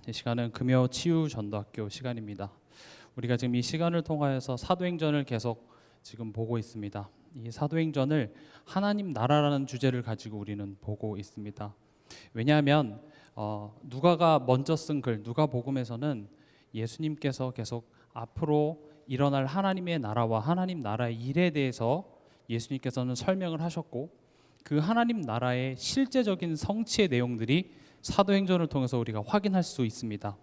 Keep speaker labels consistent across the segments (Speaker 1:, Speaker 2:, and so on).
Speaker 1: 이 시간은 금요 치유 전도학교 시간입니다. 우리가 지금 이 시간을 통하여서 사도행전을 계속 지금 보고 있습니다. 이 사도행전을 하나님 나라라는 주제를 가지고 우리는 보고 있습니다. 왜냐하면 누가가 먼저 쓴 글 누가복음에서는 예수님께서 계속 앞으로 일어날 하나님의 나라와 하나님 나라의 일에 대해서 예수님께서는 설명을 하셨고, 그 하나님 나라의 실제적인 성취의 내용들이 사도행전을 통해서 우리가 확인할 수 있습니다.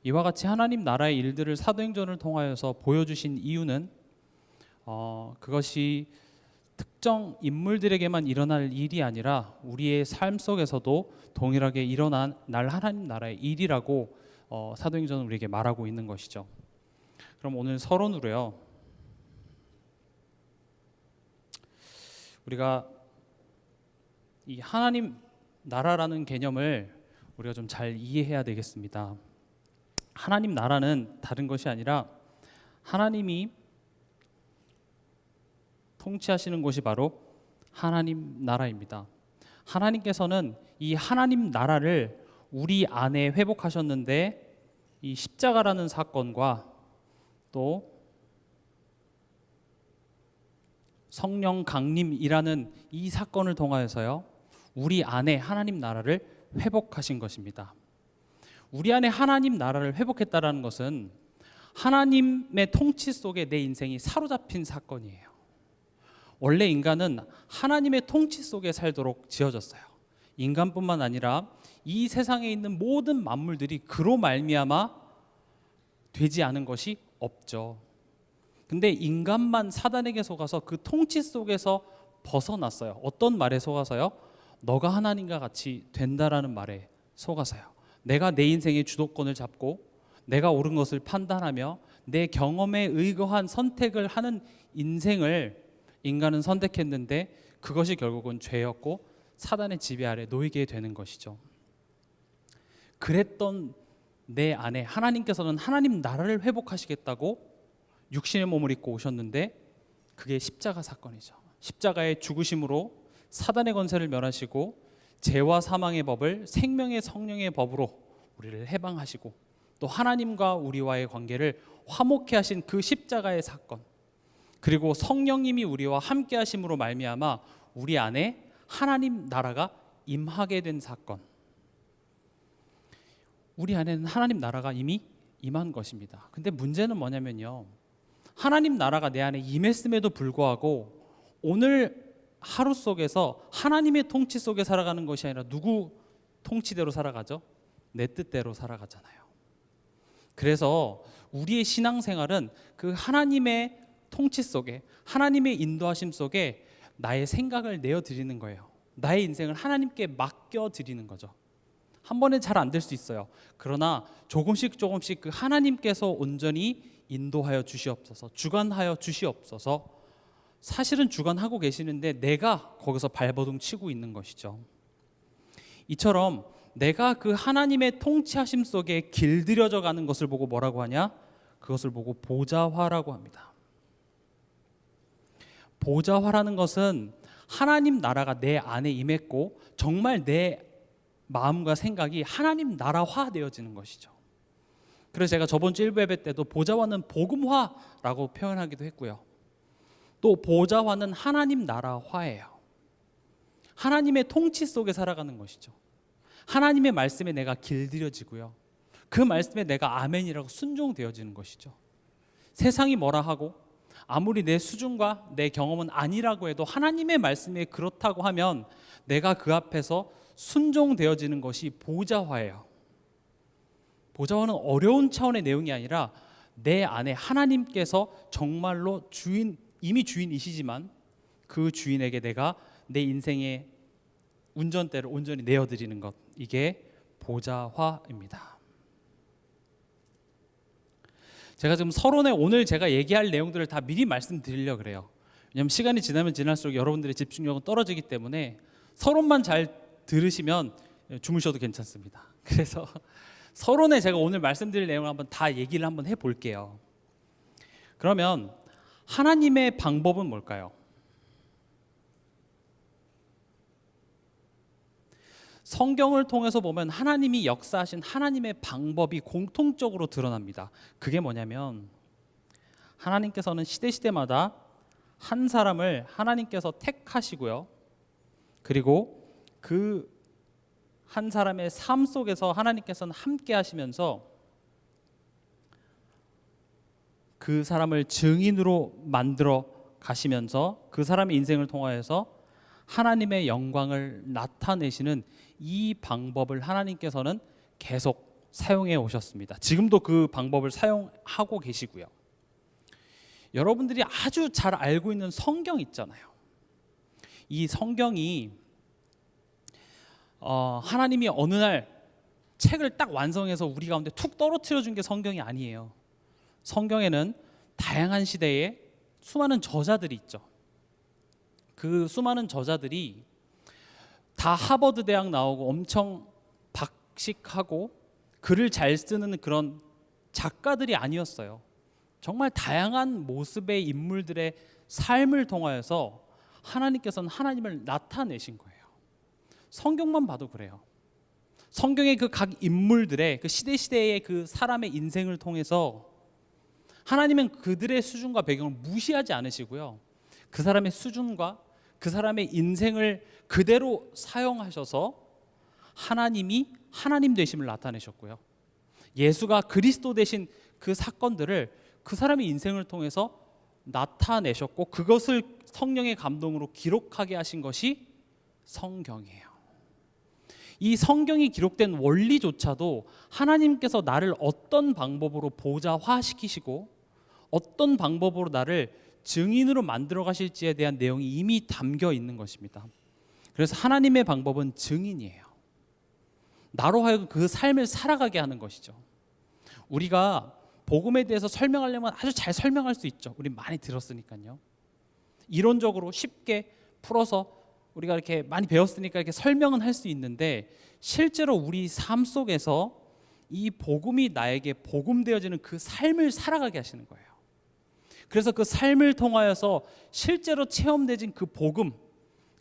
Speaker 1: 이와 같이 하나님 나라의 일들을 사도행전을 통하여서 보여주신 이유는 그것이 특정 인물들에게만 일어날 일이 아니라 우리의 삶 속에서도 동일하게 일어날 하나님 나라의 일이라고 사도행전은 우리에게 말하고 있는 것이죠. 그럼 오늘 서론으로요, 우리가 이 하나님 나라라는 개념을 우리가 좀 잘 이해해야 되겠습니다. 하나님 나라는 다른 것이 아니라 하나님이 통치하시는 곳이 바로 하나님 나라입니다. 하나님께서는 이 하나님 나라를 우리 안에 회복하셨는데, 이 십자가라는 사건과 또 성령 강림이라는 이 사건을 통하여서요, 우리 안에 하나님 나라를 회복하신 것입니다. 우리 안에 하나님 나라를 회복했다라는 것은 하나님의 통치 속에 내 인생이 사로잡힌 사건이에요. 원래 인간은 하나님의 통치 속에 살도록 지어졌어요. 인간뿐만 아니라 이 세상에 있는 모든 만물들이 그로 말미암아 되지 않은 것이 없죠. 근데 인간만 사단에게 속아서 그 통치 속에서 벗어났어요. 어떤 말에 속아서요? 너가 하나님과 같이 된다라는 말에 속아서요. 내가 내 인생의 주도권을 잡고 내가 옳은 것을 판단하며 내 경험에 의거한 선택을 하는 인생을 인간은 선택했는데, 그것이 결국은 죄였고 사단의 지배 아래 놓이게 되는 것이죠. 그랬던 내 안에 하나님께서는 하나님 나라를 회복하시겠다고 육신의 몸을 입고 오셨는데, 그게 십자가 사건이죠. 십자가의 죽으심으로 사단의 권세를 멸하시고 죄와 사망의 법을 생명의 성령의 법으로 우리를 해방하시고, 또 하나님과 우리와의 관계를 화목케 하신 그 십자가의 사건, 그리고 성령님이 우리와 함께 하심으로 말미암아 우리 안에 하나님 나라가 임하게 된 사건, 우리 안에는 하나님 나라가 이미 임한 것입니다. 근데 문제는 뭐냐면요, 하나님 나라가 내 안에 임했음에도 불구하고 오늘 하루 속에서 하나님의 통치 속에 살아가는 것이 아니라 누구 통치대로 살아가죠? 내 뜻대로 살아가잖아요. 그래서 우리의 신앙생활은 그 하나님의 통치 속에, 하나님의 인도하심 속에 나의 생각을 내어드리는 거예요. 나의 인생을 하나님께 맡겨드리는 거죠. 한 번에 잘 안 될 수 있어요. 그러나 조금씩 그 하나님께서 온전히 인도하여 주시옵소서, 주관하여 주시옵소서. 사실은 주관하고 계시는데 내가 거기서 발버둥 치고 있는 것이죠. 이처럼 내가 그 하나님의 통치하심 속에 길들여져 가는 것을 보고 뭐라고 하냐? 그것을 보고 보좌화라고 합니다. 보좌화라는 것은 하나님 나라가 내 안에 임했고 정말 내 마음과 생각이 하나님 나라화 되어지는 것이죠. 그래서 제가 저번 주 일부 예배 때도 보좌화는 복음화라고 표현하기도 했고요. 또 보좌화는 하나님 나라화예요. 하나님의 통치 속에 살아가는 것이죠. 하나님의 말씀에 내가 길들여지고요, 그 말씀에 내가 아멘이라고 순종되어지는 것이죠. 세상이 뭐라 하고 아무리 내 수준과 내 경험은 아니라고 해도 하나님의 말씀에 그렇다고 하면 내가 그 앞에서 순종되어지는 것이 보좌화예요. 보좌화는 어려운 차원의 내용이 아니라 내 안에 하나님께서 정말로 이미 주인이시지만 그 주인에게 내가 내 인생의 운전대를 온전히 내어드리는 것, 이게 보좌화입니다. 제가 지금 서론에 오늘 제가 얘기할 내용들을 다 미리 말씀드리려고 그래요. 왜냐하면 시간이 지나면 지날수록 여러분들의 집중력은 떨어지기 때문에 서론만 잘 들으시면 주무셔도 괜찮습니다. 그래서 서론에 제가 오늘 말씀드릴 내용을 한번 다 얘기를 한번 해볼게요. 그러면 하나님의 방법은 뭘까요? 성경을 통해서 보면 하나님이 역사하신 하나님의 방법이 공통적으로 드러납니다. 그게 뭐냐면 하나님께서는 시대마다 한 사람을 하나님께서 택하시고요. 그리고 그 한 사람의 삶 속에서 하나님께서는 함께 하시면서 그 사람을 증인으로 만들어 가시면서 그 사람의 인생을 통하여서 하나님의 영광을 나타내시는 이 방법을 하나님께서는 계속 사용해 오셨습니다. 지금도 그 방법을 사용하고 계시고요. 여러분들이 아주 잘 알고 있는 성경 있잖아요. 이 성경이 하나님이 어느 날 책을 딱 완성해서 우리 가운데 툭 떨어뜨려 준 게 성경이 아니에요. 성경에는 다양한 시대에 수많은 저자들이 있죠. 그 수많은 저자들이 다 하버드 대학 나오고 엄청 박식하고 글을 잘 쓰는 그런 작가들이 아니었어요. 정말 다양한 모습의 인물들의 삶을 통하여서 하나님께서는 하나님을 나타내신 거예요. 성경만 봐도 그래요. 성경의 그 각 인물들의 그 시대의 그 사람의 인생을 통해서 하나님은 그들의 수준과 배경을 무시하지 않으시고요. 그 사람의 수준과 그 사람의 인생을 그대로 사용하셔서 하나님이 하나님 되심을 나타내셨고요. 예수가 그리스도 되신 그 사건들을 그 사람의 인생을 통해서 나타내셨고 그것을 성령의 감동으로 기록하게 하신 것이 성경이에요. 이 성경이 기록된 원리조차도 하나님께서 나를 어떤 방법으로 보좌화시키시고 어떤 방법으로 나를 증인으로 만들어 가실지에 대한 내용이 이미 담겨 있는 것입니다. 그래서 하나님의 방법은 증인이에요. 나로 하여금 그 삶을 살아가게 하는 것이죠. 우리가 복음에 대해서 설명하려면 아주 잘 설명할 수 있죠. 우리 많이 들었으니까요. 이론적으로 쉽게 풀어서 우리가 이렇게 많이 배웠으니까 이렇게 설명은 할 수 있는데 실제로 우리 삶 속에서 이 복음이 나에게 복음되어지는 그 삶을 살아가게 하시는 거예요. 그래서 그 삶을 통하여서 실제로 체험되진 그 복음,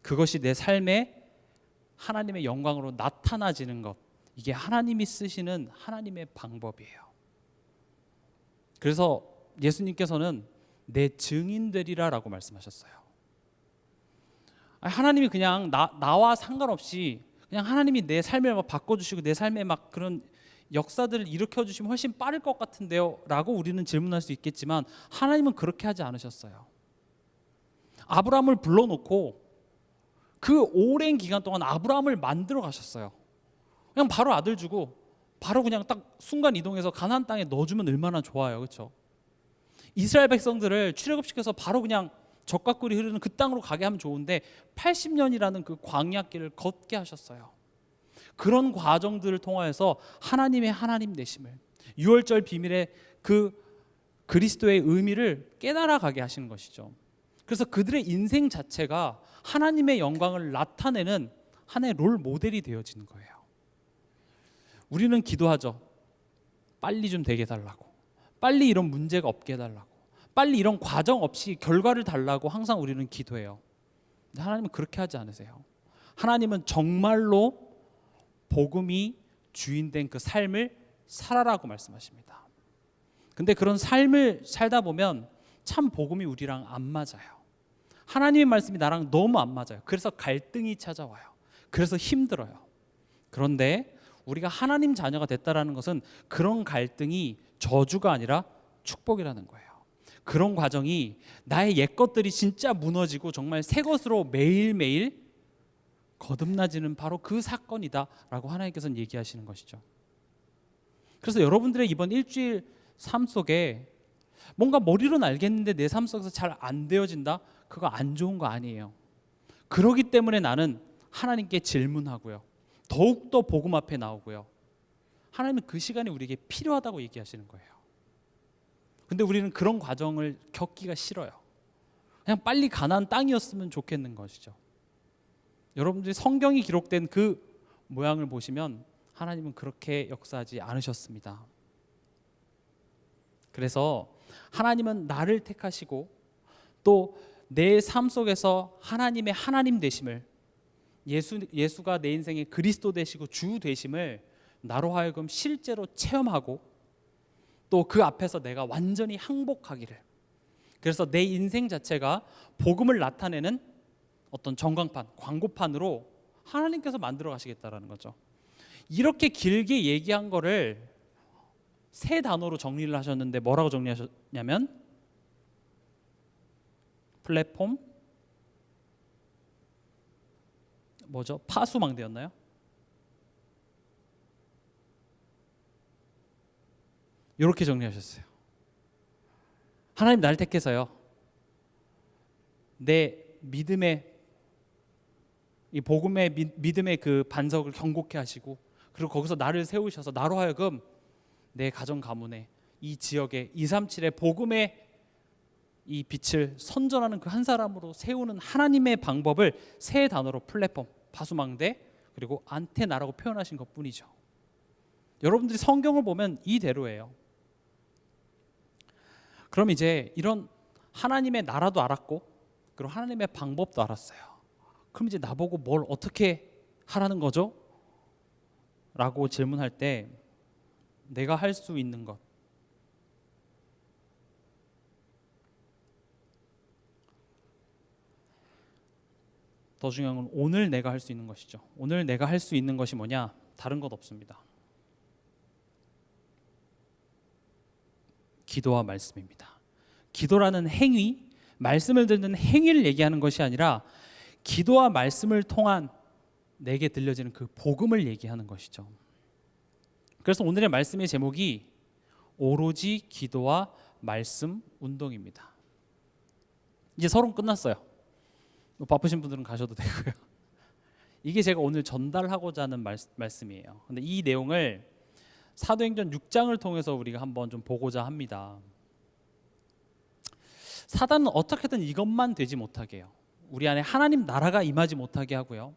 Speaker 1: 그것이 내 삶에 하나님의 영광으로 나타나지는 것, 이게 하나님이 쓰시는 하나님의 방법이에요. 그래서 예수님께서는 내 증인되리라라고 말씀하셨어요. 하나님이 그냥 나와 상관없이 그냥 하나님이 내 삶을 막 바꿔주시고 내 삶에 막 그런 역사들을 일으켜주시면 훨씬 빠를 것 같은데요 라고 우리는 질문할 수 있겠지만 하나님은 그렇게 하지 않으셨어요. 아브라함을 불러놓고 그 오랜 기간 동안 아브라함을 만들어 가셨어요. 그냥 바로 아들 주고 바로 그냥 딱 순간 이동해서 가나안 땅에 넣어주면 얼마나 좋아요. 그렇죠? 이스라엘 백성들을 출애굽시켜서 바로 그냥 젖과 꿀이 흐르는 그 땅으로 가게 하면 좋은데 80년이라는 그 광야길을 걷게 하셨어요. 그런 과정들을 통하여서 하나님의 하나님 되심을, 유월절 비밀의 그 그리스도의 의미를 깨달아 가게 하시는 것이죠. 그래서 그들의 인생 자체가 하나님의 영광을 나타내는 하나의 롤 모델이 되어지는 거예요. 우리는 기도하죠. 빨리 좀 되게 해달라고, 빨리 이런 문제가 없게 해달라고, 빨리 이런 과정 없이 결과를 달라고 항상 우리는 기도해요. 근데 하나님은 그렇게 하지 않으세요. 하나님은 정말로 복음이 주인된 그 삶을 살아라고 말씀하십니다. 근데 그런 삶을 살다 보면 참 복음이 우리랑 안 맞아요. 하나님의 말씀이 나랑 너무 안 맞아요. 그래서 갈등이 찾아와요. 그래서 힘들어요. 그런데 우리가 하나님 자녀가 됐다라는 것은 그런 갈등이 저주가 아니라 축복이라는 거예요. 그런 과정이 나의 옛 것들이 진짜 무너지고 정말 새 것으로 매일매일 거듭나지는 바로 그 사건이다라고 하나님께서는 얘기하시는 것이죠. 그래서 여러분들의 이번 일주일 삶 속에 뭔가 머리로는 알겠는데 내 삶 속에서 잘 안 되어진다? 그거 안 좋은 거 아니에요. 그러기 때문에 나는 하나님께 질문하고요. 더욱더 복음 앞에 나오고요. 하나님은 그 시간이 우리에게 필요하다고 얘기하시는 거예요. 근데 우리는 그런 과정을 겪기가 싫어요. 그냥 빨리 가나안 땅이었으면 좋겠는 것이죠. 여러분들이 성경이 기록된 그 모양을 보시면 하나님은 그렇게 역사하지 않으셨습니다. 그래서 하나님은 나를 택하시고 또 내 삶 속에서 하나님의 하나님 되심을, 예수가 내 인생의 그리스도 되시고 주 되심을 나로 하여금 실제로 체험하고 또 그 앞에서 내가 완전히 항복하기를, 그래서 내 인생 자체가 복음을 나타내는 어떤 전광판, 광고판으로 하나님께서 만들어 가시겠다라는 거죠. 이렇게 길게 얘기한 거를 세 단어로 정리를 하셨는데 뭐라고 정리하셨냐면 플랫폼, 뭐죠? 파수망대였나요? 이렇게 정리하셨어요. 하나님 날 택해서요, 내 믿음의 이 복음의 믿음의 그 반석을 견고케 하시고, 그리고 거기서 나를 세우셔서 나로 하여금 내 가정 가문에, 이 지역에 237의 복음의 이 빛을 선전하는 그 한 사람으로 세우는 하나님의 방법을 세 단어로 플랫폼, 파수망대, 그리고 안테나라고 표현하신 것뿐이죠. 여러분들이 성경을 보면 이대로예요. 그럼 이제 이런 하나님의 나라도 알았고 그리고 하나님의 방법도 알았어요. 그럼 이제 나보고 뭘 어떻게 하라는 거죠? 라고 질문할 때 내가 할 수 있는 것, 더 중요한 건 오늘 내가 할 수 있는 것이죠. 오늘 내가 할 수 있는 것이 뭐냐? 다른 것 없습니다. 기도와 말씀입니다. 기도라는 행위, 말씀을 듣는 행위를 얘기하는 것이 아니라 기도와 말씀을 통한 내게 들려지는 그 복음을 얘기하는 것이죠. 그래서 오늘의 말씀의 제목이 오로지 기도와 말씀 운동입니다. 이제 서론 끝났어요. 바쁘신 분들은 가셔도 되고요. 이게 제가 오늘 전달하고자 하는 말씀이에요. 근데 이 내용을 사도행전 6장을 통해서 우리가 한번 좀 보고자 합니다. 사단은 어떻게든 이것만 되지 못하게 해요. 우리 안에 하나님 나라가 임하지 못하게 하고요.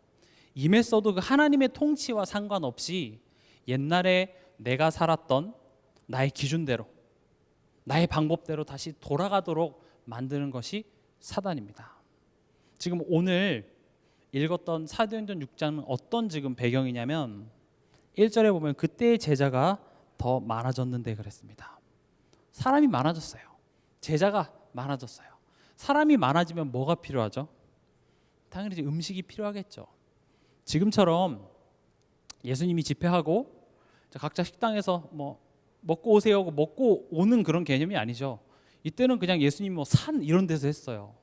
Speaker 1: 임했어도 그 하나님의 통치와 상관없이 옛날에 내가 살았던 나의 기준대로, 나의 방법대로 다시 돌아가도록 만드는 것이 사단입니다. 지금 오늘 읽었던 사도행전 6장은 어떤 지금 배경이냐면 1절에 보면 그때의 제자가 더 많아졌는데 그랬습니다. 사람이 많아졌어요. 제자가 많아졌어요. 사람이 많아지면 뭐가 필요하죠? 당연히 음식이 필요하겠죠. 지금처럼 예수님이 집회하고 각자 식당에서 뭐 먹고 오세요 하고 먹고 오는 그런 개념이 아니죠. 이때는 그냥 예수님이 뭐 산 이런 데서 했어요.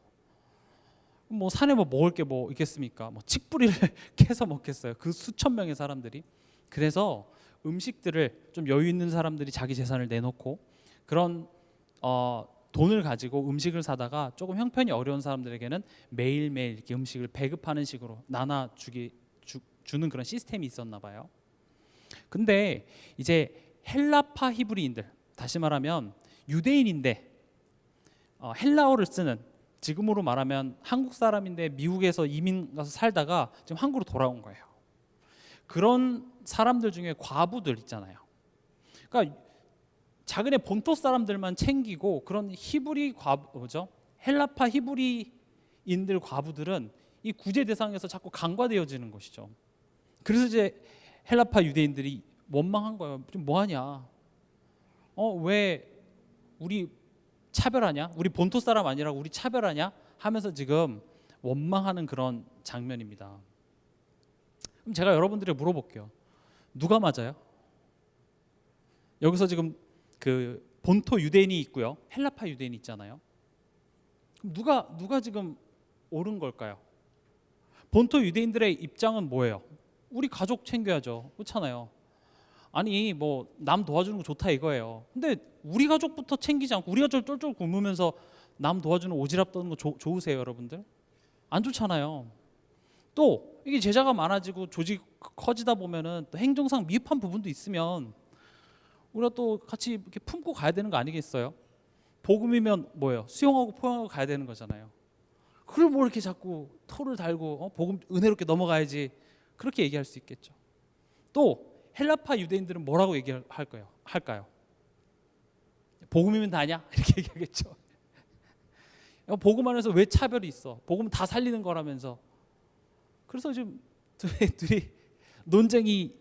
Speaker 1: 뭐 산에 뭐 먹을 게 뭐 있겠습니까? 뭐 칡뿌리를 캐서 먹겠어요. 그 수천 명의 사람들이. 그래서 음식들을 좀 여유 있는 사람들이 자기 재산을 내놓고 그런 돈을 가지고 음식을 사다가 조금 형편이 어려운 사람들에게는 매일매일 이렇게 음식을 배급하는 식으로 주는 그런 시스템이 있었나 봐요. 근데 이제 헬라파 히브리인들, 다시 말하면 유대인인데 헬라어를 쓰는, 지금으로 말하면 한국 사람인데 미국에서 이민 가서 살다가 지금 한국으로 돌아온 거예요. 그런 사람들 중에 과부들 있잖아요. 그러니까 자기네 본토 사람들만 챙기고 그런 히브리 과부죠. 헬라파 히브리인들 과부들은 이 구제 대상에서 자꾸 간과되어지는 것이죠. 그래서 이제 헬라파 유대인들이 원망한 거예요. 좀 뭐하냐? 왜 우리 차별하냐? 우리 본토 사람 아니라고 우리 차별하냐? 하면서 지금 원망하는 그런 장면입니다. 그럼 제가 여러분들에게 물어볼게요. 누가 맞아요? 여기서 지금 본토 유대인이 있고요, 헬라파 유대인이 있잖아요. 그럼 누가 지금 옳은 걸까요? 본토 유대인들의 입장은 뭐예요? 우리 가족 챙겨야죠. 그렇잖아요. 아니 뭐 남 도와주는 거 좋다 이거예요. 근데 우리 가족부터 챙기지 않고 우리 가족 쫄쫄 굶으면서 남 도와주는 오지랖 떠는 거 좋으세요, 여러분들? 안 좋잖아요. 또 이게 제자가 많아지고 조직 커지다 보면은 또 행정상 미흡한 부분도 있으면 우리가 또 같이 이렇게 품고 가야 되는 거 아니겠어요? 복음이면 뭐예요? 수용하고 포용하고 가야 되는 거잖아요. 그걸 뭐 이렇게 자꾸 토를 달고 복음 은혜롭게 넘어가야지, 그렇게 얘기할 수 있겠죠. 또 헬라파 유대인들은 뭐라고 할까요? 복음이면 다냐? 이렇게 얘기하겠죠. 복음 안에서 왜 차별이 있어? 복음 다 살리는 거라면서. 그래서 지금 둘이 논쟁이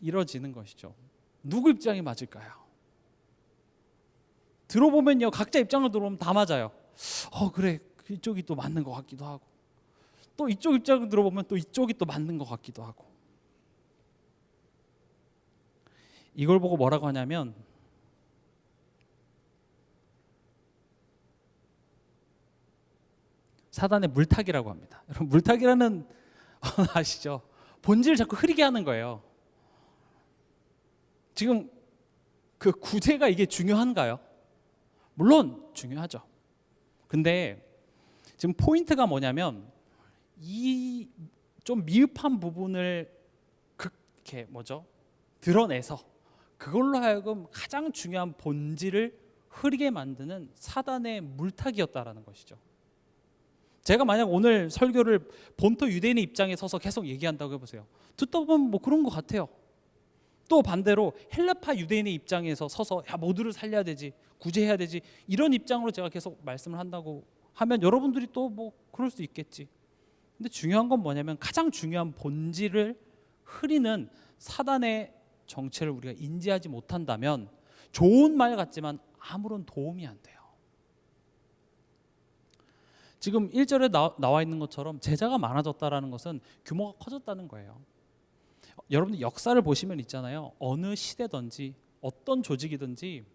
Speaker 1: 이뤄지는 것이죠. 누구 입장이 맞을까요? 들어보면요, 각자 입장을 들어보면 다 맞아요. 그래, 이쪽이 또 맞는 것 같기도 하고, 또 이쪽 입장을 들어보면 또 이쪽이 또 맞는 것 같기도 하고. 이걸 보고 뭐라고 하냐면 사단의 물타기라고 합니다. 여러분, 물타기라는 아시죠? 본질을 자꾸 흐리게 하는 거예요. 지금 그 구제가 이게 중요한가요? 물론 중요하죠. 근데 지금 포인트가 뭐냐면 이 좀 미흡한 부분을 그렇게 드러내서 그걸로 하여금 가장 중요한 본질을 흐리게 만드는 사단의 물타기였다라는 것이죠. 제가 만약 오늘 설교를 본토 유대인의 입장에 서서 계속 얘기한다고 해보세요. 듣다 보면 뭐 그런 것 같아요. 또 반대로 헬라파 유대인의 입장에서 서서 모두를 살려야 되지, 구제해야 되지, 이런 입장으로 제가 계속 말씀을 한다고 하면 여러분들이 또 뭐 그럴 수 있겠지. 근데 중요한 건 뭐냐면 가장 중요한 본질을 흐리는 사단의 정체를 우리가 인지하지 못한다면 좋은 말 같지만 아무런 도움이 안 돼요. 지금 1절에 나와 있는 것처럼 제자가 많아졌다라는 것은 규모가 커졌다는 거예요. 여러분들 역사를 보시면 있잖아요. 어느 시대든지 어떤 조직이든지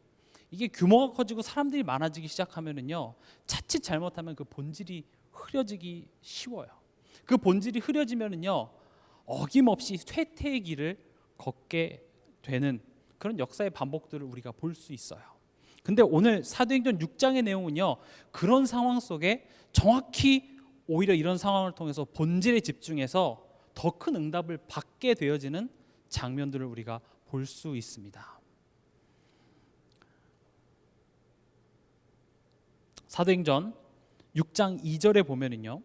Speaker 1: 이게 규모가 커지고 사람들이 많아지기 시작하면은요, 자칫 잘못하면 그 본질이 흐려지기 쉬워요. 그 본질이 흐려지면은요, 어김없이 쇠퇴의 길을 걷게 되는 그런 역사의 반복들을 우리가 볼 수 있어요. 근데 오늘 사도행전 6장의 내용은요, 그런 상황 속에 정확히 오히려 이런 상황을 통해서 본질에 집중해서 더 큰 응답을 받게 되어지는 장면들을 우리가 볼 수 있습니다. 사도행전 6장 2절에 보면은요,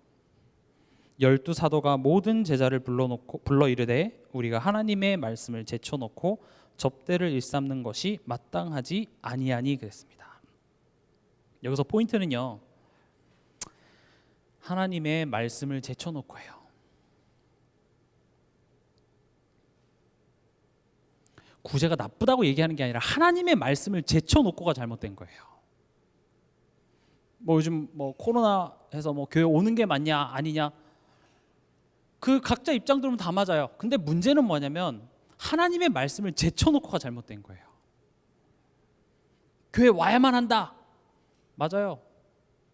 Speaker 1: 12사도가 모든 제자를 불러 이르되 우리가 하나님의 말씀을 제쳐놓고 접대를 일삼는 것이 마땅하지 아니하니 그랬습니다. 여기서 포인트는요, 하나님의 말씀을 제쳐놓고요. 구제가 나쁘다고 얘기하는 게 아니라 하나님의 말씀을 제쳐놓고가 잘못된 거예요. 뭐 요즘 뭐 코로나 해서 뭐 교회 오는 게 맞냐 아니냐, 그 각자 입장 들으면 다 맞아요. 근데 문제는 뭐냐면 하나님의 말씀을 제쳐놓고가 잘못된 거예요. 교회 와야만 한다, 맞아요.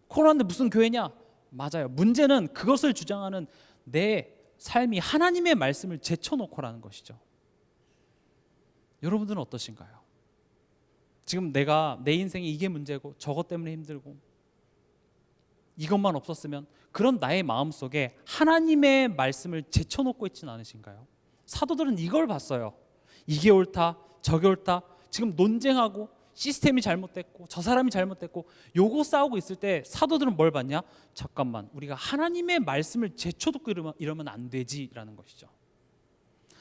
Speaker 1: 코로나인데 무슨 교회냐, 맞아요. 문제는 그것을 주장하는 내 삶이 하나님의 말씀을 제쳐놓고라는 것이죠. 여러분들은 어떠신가요? 지금 내가 내 인생에 이게 문제고 저것 때문에 힘들고 이것만 없었으면, 그런 나의 마음속에 하나님의 말씀을 제쳐놓고 있지는 않으신가요? 사도들은 이걸 봤어요. 이게 옳다, 저게 옳다, 지금 논쟁하고 시스템이 잘못됐고 저 사람이 잘못됐고 요거 싸우고 있을 때 사도들은 뭘 봤냐? 잠깐만, 우리가 하나님의 말씀을 제쳐놓고 이러면 안 되지라는 것이죠.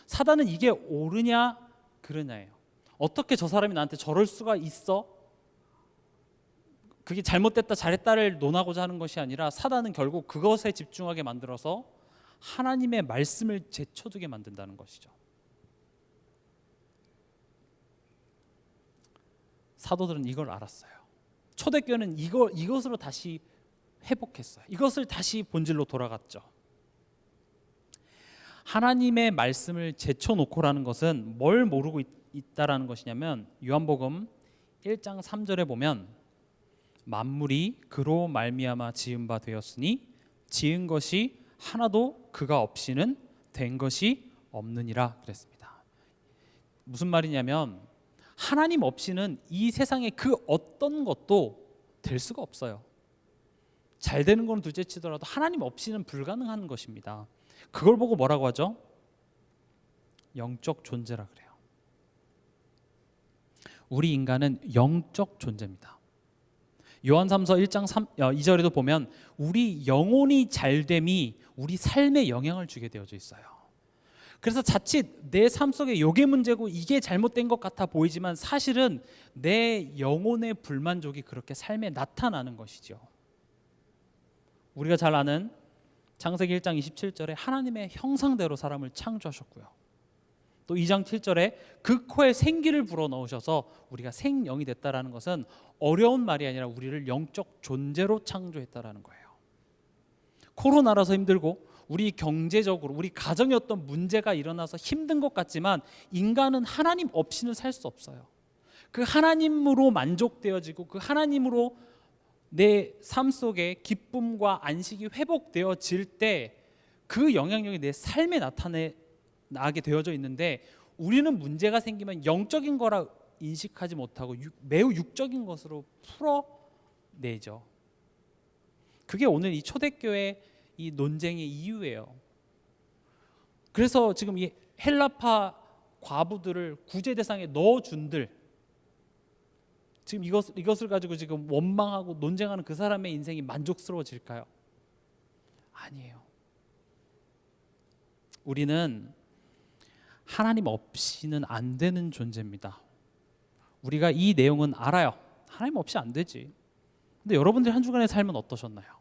Speaker 1: 사단은 이게 옳으냐 그러냐예요. 어떻게 저 사람이 나한테 저럴 수가 있어? 그게 잘못됐다 잘했다를 논하고자 하는 것이 아니라 사단은 결국 그것에 집중하게 만들어서 하나님의 말씀을 제쳐두게 만든다는 것이죠. 사도들은 이걸 알았어요. 초대교회는 이것으로 다시 회복했어요. 이것을 다시 본질로 돌아갔죠. 하나님의 말씀을 제쳐놓고라는 것은 뭘 모르고 있다라는 것이냐면, 요한복음 1장 3절에 보면 만물이 그로 말미암아 지은 바 되었으니 지은 것이 하나도 그가 없이는 된 것이 없느니라 그랬습니다. 무슨 말이냐면 하나님 없이는 이 세상에 그 어떤 것도 될 수가 없어요. 잘 되는 건 둘째 치더라도 하나님 없이는 불가능한 것입니다. 그걸 보고 뭐라고 하죠? 영적 존재라 그래요. 우리 인간은 영적 존재입니다. 요한삼서 1장 2절에도 보면 우리 영혼이 잘됨이 우리 삶에 영향을 주게 되어져 있어요. 그래서 자칫 내 삶 속에 이게 문제고 이게 잘못된 것 같아 보이지만 사실은 내 영혼의 불만족이 그렇게 삶에 나타나는 것이죠. 우리가 잘 아는 창세기 1장 27절에 하나님의 형상대로 사람을 창조하셨고요. 또 2장 7절에 그 코에 생기를 불어넣으셔서 우리가 생명이 됐다라는 것은 어려운 말이 아니라 우리를 영적 존재로 창조했다라는 거예요. 코로나라서 힘들고 우리 경제적으로 우리 가정에 어떤 문제가 일어나서 힘든 것 같지만 인간은 하나님 없이는 살 수 없어요. 그 하나님으로 만족되어지고 그 하나님으로 내 삶 속에 기쁨과 안식이 회복되어질 때 그 영향력이 내 삶에 나게 되어져 있는데 우리는 문제가 생기면 영적인 거라 인식하지 못하고 매우 육적인 것으로 풀어내죠. 그게 오늘 이 초대교회 이 논쟁의 이유예요. 그래서 지금 이 헬라파 과부들을 구제 대상에 넣어준들, 지금 이것을 가지고 지금 원망하고 논쟁하는 그 사람의 인생이 만족스러워질까요? 아니에요. 우리는 하나님 없이는 안 되는 존재입니다. 우리가 이 내용은 알아요. 하나님 없이 안 되지. 근데 여러분들이 한 주간의 삶은 어떠셨나요?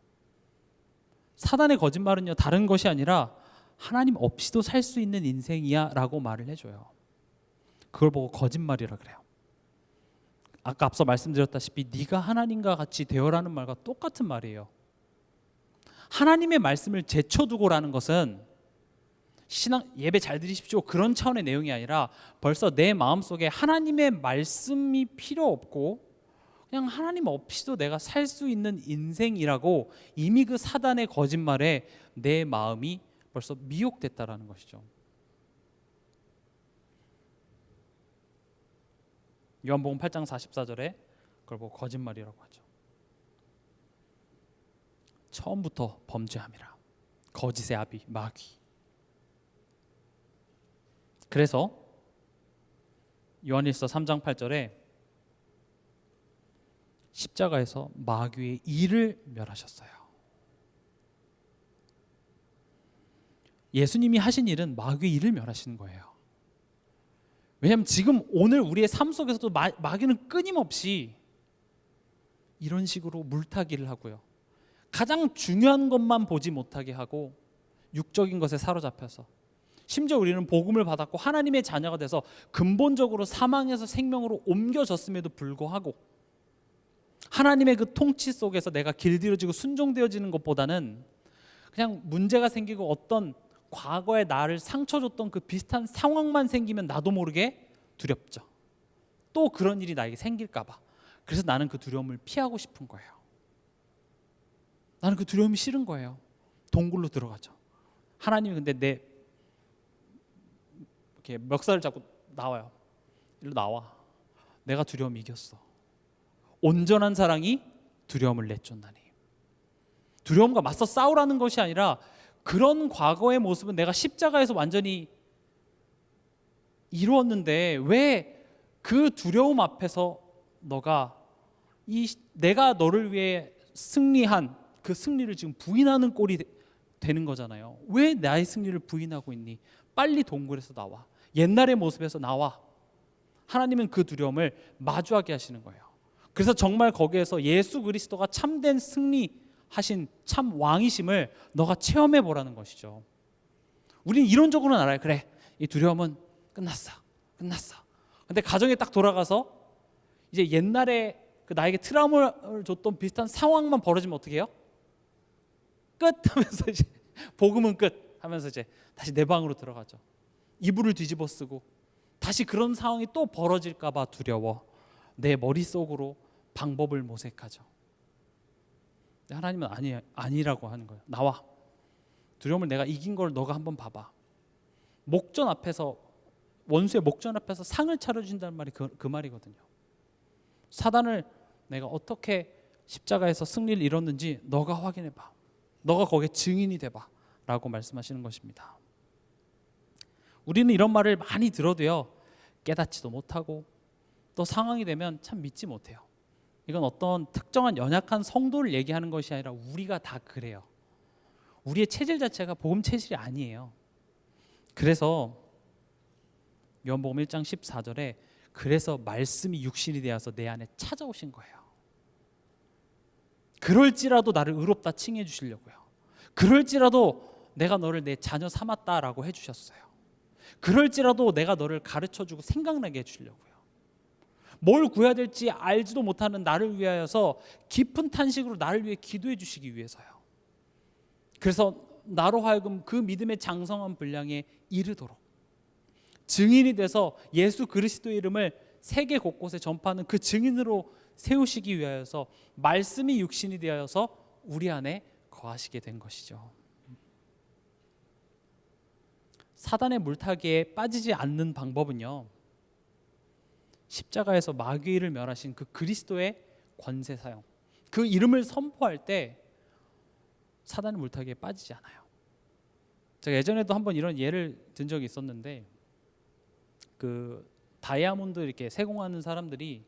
Speaker 1: 사단의 거짓말은요, 다른 것이 아니라 하나님 없이도 살 수 있는 인생이야 라고 말을 해줘요. 그걸 보고 거짓말이라 그래요. 아까 앞서 말씀드렸다시피 네가 하나님과 같이 되어라는 말과 똑같은 말이에요. 하나님의 말씀을 제쳐두고라는 것은 신앙 예배 잘 드리십시오 그런 차원의 내용이 아니라 벌써 내 마음속에 하나님의 말씀이 필요 없고 그냥 하나님 없이도 내가 살 수 있는 인생이라고 이미 그 사단의 거짓말에 내 마음이 벌써 미혹됐다라는 것이죠. 요한복음 8장 44절에 그걸 보고 거짓말이라고 하죠. 처음부터 범죄함이라. 거짓의 아비 마귀. 그래서 요한일서 3장 8절에 십자가에서 마귀의 일을 멸하셨어요. 예수님이 하신 일은 마귀의 일을 멸하시는 거예요. 왜냐하면 지금 오늘 우리의 삶 속에서도 마귀는 끊임없이 이런 식으로 물타기를 하고요. 가장 중요한 것만 보지 못하게 하고 육적인 것에 사로잡혀서 심지어 우리는 복음을 받았고 하나님의 자녀가 돼서 근본적으로 사망에서 생명으로 옮겨졌음에도 불구하고 하나님의 그 통치 속에서 내가 길들여지고 순종되어지는 것보다는 그냥 문제가 생기고 어떤 과거에 나를 상처 줬던 그 비슷한 상황만 생기면 나도 모르게 두렵죠. 또 그런 일이 나에게 생길까 봐. 그래서 나는 그 두려움을 피하고 싶은 거예요. 나는 그 두려움이 싫은 거예요. 동굴로 들어가죠. 하나님이 근데 내 이렇게 멱살을 잡고 나와요. 일로 나와. 내가 두려움 이겼어. 온전한 사랑이 두려움을 내쫓나니. 두려움과 맞서 싸우라는 것이 아니라 그런 과거의 모습은 내가 십자가에서 완전히 이루었는데 왜 그 두려움 앞에서 너가 내가 너를 위해 승리한 그 승리를 지금 부인하는 꼴이 되는 거잖아요. 왜 나의 승리를 부인하고 있니? 빨리 동굴에서 나와. 옛날의 모습에서 나와. 하나님은 그 두려움을 마주하게 하시는 거예요. 그래서 정말 거기에서 예수 그리스도가 참된 승리하신 참 왕이심을 너가 체험해 보라는 것이죠. 우리는 이론적으로는 알아요. 그래, 이 두려움은 끝났어. 근데 가정에 딱 돌아가서 이제 옛날에 그 나에게 트라우마를 줬던 비슷한 상황만 벌어지면 어떻게 해요? 끝 하면서 이제 복음은 끝 하면서 이제 다시 내 방으로 들어가죠. 이불을 뒤집어 쓰고 다시 그런 상황이 또 벌어질까 봐 두려워 내 머릿속으로 방법을 모색하죠. 하나님은 아니라고 하는 거예요. 나와. 두려움을 내가 이긴 걸 너가 한번 봐봐. 목전 앞에서 원수의 목전 앞에서 상을 차려준다는 말이 그 말이거든요. 사단을 내가 어떻게 십자가에서 승리를 이뤘는지 너가 확인해봐. 너가 거기에 증인이 돼봐 라고 말씀하시는 것입니다. 우리는 이런 말을 많이 들어도요 깨닫지도 못하고 또 상황이 되면 참 믿지 못해요. 이건 어떤 특정한 연약한 성도를 얘기하는 것이 아니라 우리가 다 그래요. 우리의 체질 자체가 복음 체질이 아니에요. 그래서 요한복음 1장 14절에 그래서 말씀이 육신이 되어서 내 안에 찾아오신 거예요. 그럴지라도 나를 의롭다 칭해 주시려고요. 그럴지라도 내가 너를 내 자녀 삼았다라고 해주셨어요. 그럴지라도 내가 너를 가르쳐주고 생각나게 해주려고요. 뭘 구해야 될지 알지도 못하는 나를 위하여서 깊은 탄식으로 나를 위해 기도해 주시기 위해서요. 그래서 나로 하여금 그 믿음의 장성한 분량에 이르도록 증인이 돼서 예수 그리스도의 이름을 세계 곳곳에 전파하는 그 증인으로 세우시기 위하여서 말씀이 육신이 되어서 우리 안에 거하시게 된 것이죠. 사단의 물타기에 빠지지 않는 방법은요, 십자가에서 마귀를 멸하신 그 그리스도의 권세 사용, 그 이름을 선포할 때 사단의 물타기에 빠지지 않아요. 제가 예전에도 한번 이런 예를 든 적이 있었는데, 그 다이아몬드 이렇게 세공하는 사람들이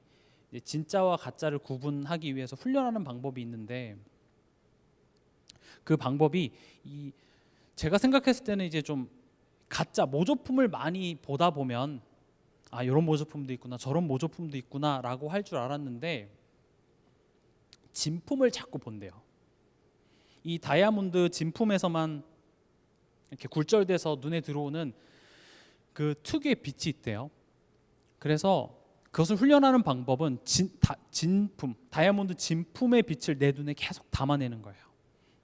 Speaker 1: 이제 진짜와 가짜를 구분하기 위해서 훈련하는 방법이 있는데, 그 방법이 제가 생각했을 때는 이제 좀 가짜 모조품을 많이 보다 보면 이런 모조품도 있구나 저런 모조품도 있구나라고 할 줄 알았는데, 진품을 자꾸 본대요. 이 다이아몬드 진품에서만 이렇게 굴절돼서 눈에 들어오는 그 특유의 빛이 있대요. 그래서 그것을 훈련하는 방법은 진품, 다이아몬드 진품의 빛을 내 눈에 계속 담아내는 거예요.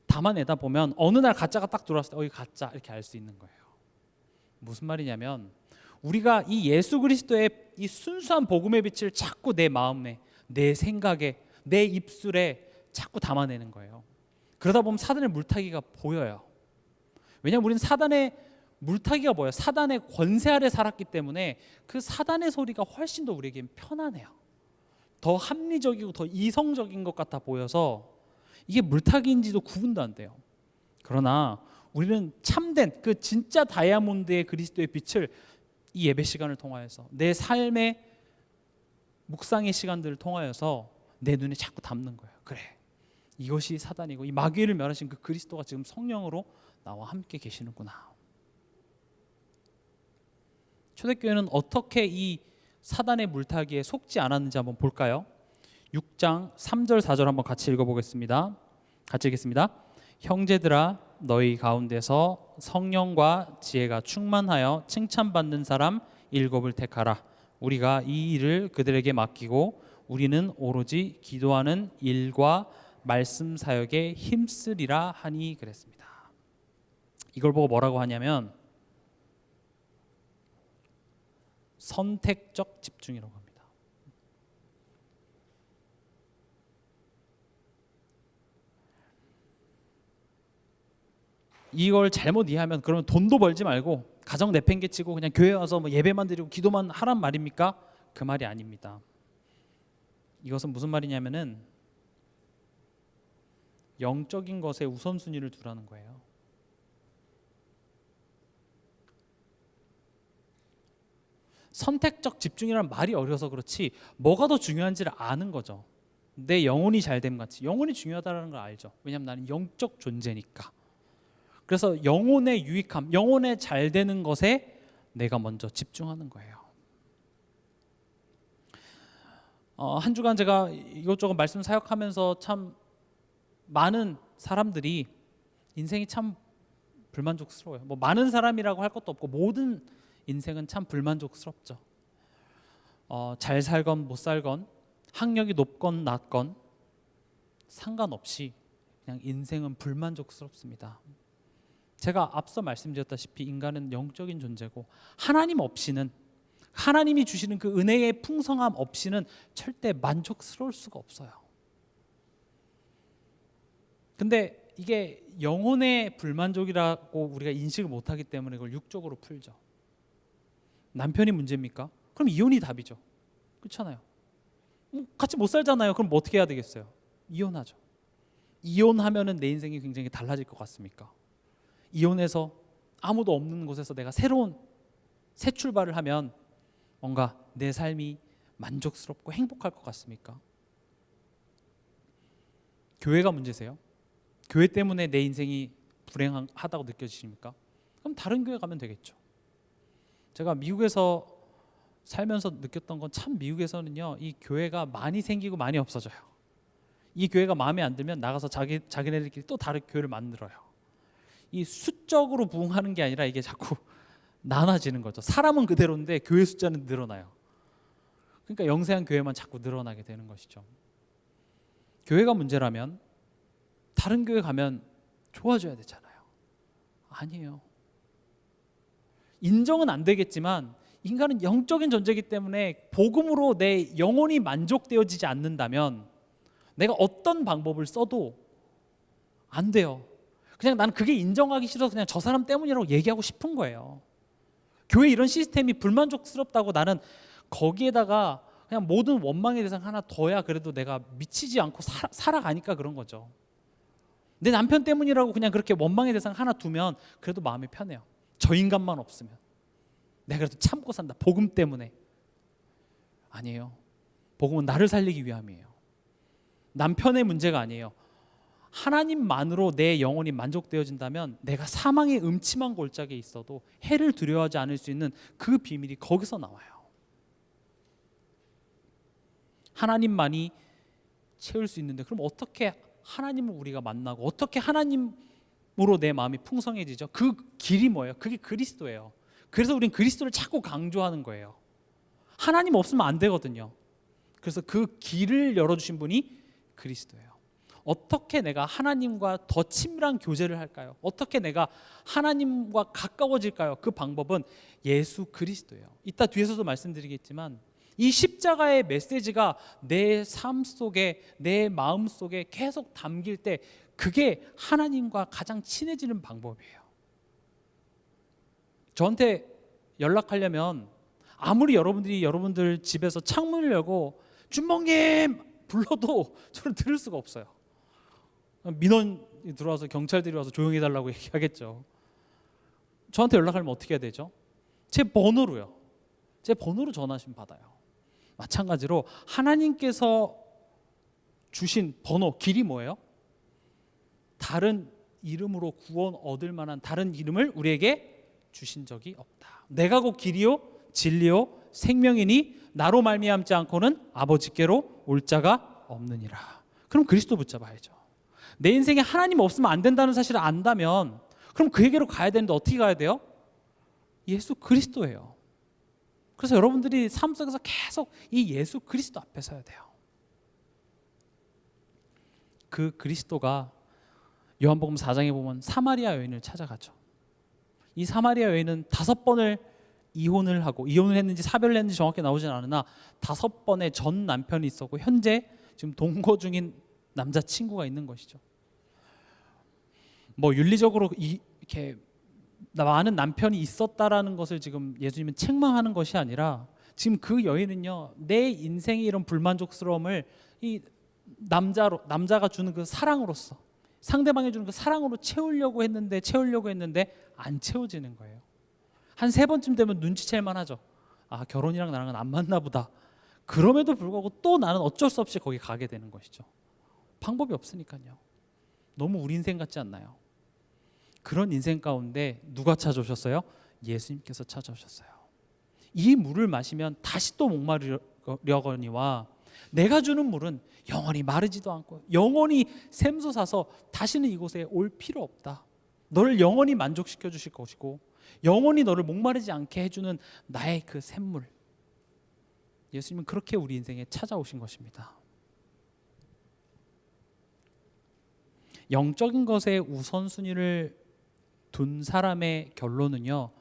Speaker 1: 담아내다 보면 어느 날 가짜가 딱 들어왔을 때 이게 가짜 이렇게 알 수 있는 거예요. 무슨 말이냐면, 우리가 이 예수 그리스도의 이 순수한 복음의 빛을 자꾸 내 마음에, 내 생각에, 내 입술에 자꾸 담아내는 거예요. 그러다 보면 사단의 물타기가 보여요. 왜냐하면 우리는 사단의 물타기가 뭐예요? 사단의 권세 아래 살았기 때문에 그 사단의 소리가 훨씬 더 우리에겐 편안해요. 더 합리적이고 더 이성적인 것 같아 보여서 이게 물타기인지도 구분도 안 돼요. 그러나 우리는 참된 그 진짜 다이아몬드의 그리스도의 빛을 이 예배 시간을 통하여서, 내 삶의 묵상의 시간들을 통하여서 내 눈에 자꾸 담는 거예요. 그래, 이것이 사단이고 이 마귀를 멸하신 그 그리스도가 지금 성령으로 나와 함께 계시는구나. 초대교회는 어떻게 이 사단의 물타기에 속지 않았는지 한번 볼까요? 6장 3절 4절 한번 같이 읽어보겠습니다. 같이 읽겠습니다. 형제들아, 너희 가운데서 성령과 지혜가 충만하여 칭찬받는 사람 7을 택하라. 우리가 이 일을 그들에게 맡기고 우리는 오로지 기도하는 일과 말씀 사역에 힘쓰리라 하니 그랬습니다. 이걸 보고 뭐라고 하냐면 선택적 집중이라고 합니다. 이걸 잘못 이해하면 그러면 돈도 벌지 말고 가정 내팽개치고 그냥 교회 와서 뭐 예배만 드리고 기도만 하란 말입니까? 그 말이 아닙니다. 이것은 무슨 말이냐면은 영적인 것에 우선순위를 두라는 거예요. 선택적 집중이라는 말이 어려서 그렇지 뭐가 더 중요한지를 아는 거죠. 내 영혼이 잘됨 같이 영혼이 중요하다는 걸 알죠. 왜냐하면 나는 영적 존재니까. 그래서 영혼의 유익함, 영혼의 잘 되는 것에 내가 먼저 집중하는 거예요. 한 주간 제가 이것저것 말씀 사역하면서 참 많은 사람들이 인생이 참 불만족스러워요. 뭐 많은 사람이라고 할 것도 없고 모든 인생은 참 불만족스럽죠. 잘 살건 못 살건, 학력이 높건 낮건 상관없이 그냥 인생은 불만족스럽습니다. 제가 앞서 말씀드렸다시피 인간은 영적인 존재고 하나님 없이는, 하나님이 주시는 그 은혜의 풍성함 없이는 절대 만족스러울 수가 없어요. 근데 이게 영혼의 불만족이라고 우리가 인식을 못하기 때문에 이걸 육적으로 풀죠. 남편이 문제입니까? 그럼 이혼이 답이죠. 그렇잖아요. 같이 못 살잖아요. 그럼 뭐 어떻게 해야 되겠어요? 이혼하죠. 이혼하면은 내 인생이 굉장히 달라질 것 같습니까? 이혼해서 아무도 없는 곳에서 내가 새로운 새 출발을 하면 뭔가 내 삶이 만족스럽고 행복할 것 같습니까? 교회가 문제세요? 교회 때문에 내 인생이 불행하다고 느껴지십니까? 그럼 다른 교회 가면 되겠죠. 제가 미국에서 살면서 느꼈던 건 참 미국에서는요, 이 교회가 많이 생기고 많이 없어져요. 이 교회가 마음에 안 들면 나가서 자기네들끼리 또 다른 교회를 만들어요. 이 수적으로 부흥하는 게 아니라 이게 자꾸 나눠지는 거죠. 사람은 그대로인데 교회 숫자는 늘어나요. 그러니까 영세한 교회만 자꾸 늘어나게 되는 것이죠. 교회가 문제라면 다른 교회 가면 좋아져야 되잖아요. 아니에요. 인정은 안 되겠지만 인간은 영적인 존재이기 때문에 복음으로 내 영혼이 만족되어지지 않는다면 내가 어떤 방법을 써도 안 돼요. 그냥 나는 그게 인정하기 싫어서 그냥 저 사람 때문이라고 얘기하고 싶은 거예요. 교회 이런 시스템이 불만족스럽다고 나는 거기에다가 그냥 모든 원망의 대상 하나 더야 그래도 내가 미치지 않고 살아가니까 그런 거죠. 내 남편 때문이라고 그냥 그렇게 원망의 대상 하나 두면 그래도 마음이 편해요. 저 인간만 없으면 내가 그래도 참고 산다. 복음 때문에. 아니에요. 복음은 나를 살리기 위함이에요. 남편의 문제가 아니에요. 하나님만으로 내 영혼이 만족되어진다면 내가 사망의 음침한 골짜기에 있어도 해를 두려워하지 않을 수 있는 그 비밀이 거기서 나와요. 하나님만이 채울 수 있는데 그럼 어떻게 하나님을 우리가 만나고 어떻게 하나님으로 내 마음이 풍성해지죠? 그 길이 뭐예요? 그게 그리스도예요. 그래서 우린 그리스도를 자꾸 강조하는 거예요. 하나님 없으면 안 되거든요. 그래서 그 길을 열어주신 분이 그리스도예요. 어떻게 내가 하나님과 더 친밀한 교제를 할까요? 어떻게 내가 하나님과 가까워질까요? 그 방법은 예수 그리스도예요. 이따 뒤에서도 말씀드리겠지만 이 십자가의 메시지가 내 삶 속에 내 마음 속에 계속 담길 때 그게 하나님과 가장 친해지는 방법이에요. 저한테 연락하려면 아무리 여러분들이 여러분들 집에서 창문을 열고 준목님 불러도 저는 들을 수가 없어요. 민원이 들어와서 경찰들이 와서 조용히 해달라고 얘기하겠죠. 저한테 연락하면 어떻게 해야 되죠? 제 번호로요. 제 번호로 전화하시면 받아요. 마찬가지로 하나님께서 주신 번호, 길이 뭐예요? 다른 이름으로 구원 얻을 만한 다른 이름을 우리에게 주신 적이 없다. 내가 곧 길이요 진리요 생명이니 나로 말미암지 않고는 아버지께로 올 자가 없느니라. 그럼 그리스도 붙잡아야죠. 내 인생에 하나님 없으면 안 된다는 사실을 안다면 그럼 그에게로 가야 되는데 어떻게 가야 돼요? 예수 그리스도예요. 그래서 여러분들이 삶 속에서 계속 이 예수 그리스도 앞에 서야 돼요. 그 그리스도가 요한복음 4장에 보면 사마리아 여인을 찾아가죠. 이 사마리아 여인은 5번을 이혼을 했는지 사별을 했는지 정확히 나오진 않으나 5번의 전 남편이 있었고 현재 지금 동거 중인 남자친구가 있는 것이죠. 뭐 윤리적으로 이렇게 많은 남편이 있었다라는 것을 지금 예수님은 책망하는 것이 아니라 지금 그 여인은요 내 인생의 이런 불만족스러움을 이 남자가 주는 그 사랑으로서 상대방이 주는 그 사랑으로 채우려고 했는데 안 채워지는 거예요. 한 3번쯤 되면 눈치챌만 하죠. 아 결혼이랑 나랑은 안 맞나 보다. 그럼에도 불구하고 또 나는 어쩔 수 없이 거기 가게 되는 것이죠. 방법이 없으니까요. 너무 우리 인생 같지 않나요? 그런 인생 가운데 누가 찾아오셨어요? 예수님께서 찾아오셨어요. 이 물을 마시면 다시 또 목마르려거니와 내가 주는 물은 영원히 마르지도 않고 영원히 샘솟아서 다시는 이곳에 올 필요 없다. 너를 영원히 만족시켜 주실 것이고 영원히 너를 목마르지 않게 해주는 나의 그 샘물. 예수님은 그렇게 우리 인생에 찾아오신 것입니다. 영적인 것에 우선순위를 둔 사람의 결론은요,